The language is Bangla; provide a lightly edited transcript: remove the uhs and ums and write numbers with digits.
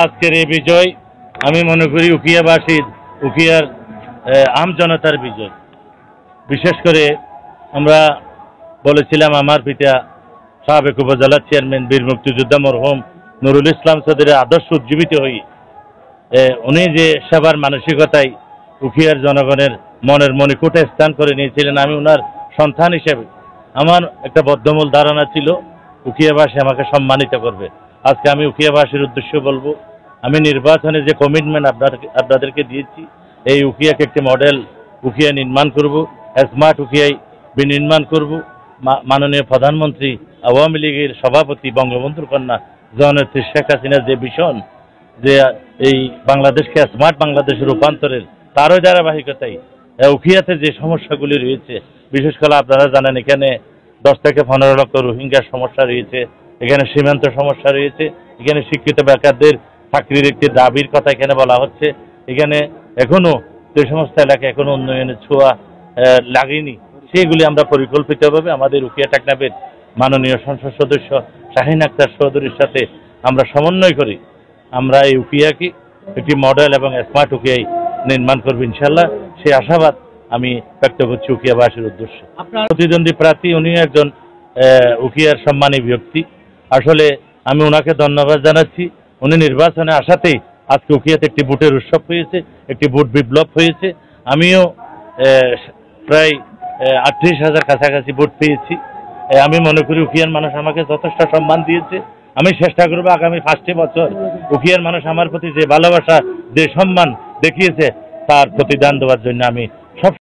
আজকের এই বিজয় আমি মনে করি উখিয়াবাসীর উখিয়ার আম জনতার বিজয়। বিশেষ করে আমরা বলেছিলাম আমার পিতা সাবেক উপজেলার চেয়ারম্যান বীর মুক্তিযোদ্ধা মরহুম নুরুল ইসলাম চৌধুরীর আদর্শ উজ্জীবিত হই উনি যে সেবার মানসিকতায় উখিয়ার জনগণের মনের মণিকূটে স্থান করে নিয়েছিলেন। আমি ওনার সন্তান হিসেবে আমার একটা বদ্ধমূল ধারণা ছিল উখিয়াবাসী আমাকে সম্মানিত করবে। আজকে আমি উখিয়াবাসীর উদ্দেশ্যে বলবো, আমি নির্বাচনে যে কমিটমেন্ট আপনাদেরকে দিয়েছি, এই উখিয়াকে একটি মডেল উখিয়া নির্মাণ করব, স্মার্ট উখিয়াই বিনির্মাণ করব। মাননীয় প্রধানমন্ত্রী আওয়ামী লীগের সভাপতি বঙ্গবন্ধুর কন্যা জননেত্রী শেখ হাসিনার যে ভীষণ যে এই বাংলাদেশকে স্মার্ট বাংলাদেশে রূপান্তরের তারও ধারাবাহিকতায় উখিয়াতে যে সমস্যাগুলি রয়েছে, বিশেষ করে আপনারা জানেন এখানে 10 থেকে 15 লক্ষ রোহিঙ্গার সমস্যা রয়েছে, এখানে সীমান্ত সমস্যা রয়েছে, এখানে শিক্ষিত বেকারদের চাকরির একটি দাবির কথা এখানে বলা হচ্ছে। এখানে এখনো যে সমস্ত এলাকা এখনো উন্নয়নের ছোঁয়া লাগেনি, সেগুলি আমরা পরিকল্পিতভাবে আমাদের উখিয়া টেকনাফের মাননীয় সংসদ সদস্য শাহিন আক্তার চৌধুরীর সাথে আমরা সমন্বয় করি আমরা এই উখিয়াকে একটি মডেল এবং স্মার্ট উখিয়াই নির্মাণ করবো ইনশাল্লাহ। সেই আশাবাদ আমি ব্যক্ত করছি উখিয়াবাসীর উদ্দেশ্যে। প্রতিদ্বন্দ্বী প্রার্থী উনি একজন উখিয়ার সম্মানী ব্যক্তি। আসলে আমি ওনাকে ধন্যবাদ জানাচ্ছি। উনি নির্বাচনে আসাতেই আজকে উখিয়াতে একটি ভোটের উৎসব হয়েছে, একটি ভোট বিপ্লব হয়েছে। আমিও প্রায় 38,000 কাছাকাছি ভোট পেয়েছি। আমি মনে করি উখিয়ার মানুষ আমাকে যথেষ্ট সম্মান দিয়েছে। আমি চেষ্টা করবো আগামী 5টি বছর উখিয়ার মানুষ আমার প্রতি যে ভালোবাসা যে সম্মান দেখিয়েছে তার প্রতিদান দেওয়ার জন্য আমি সব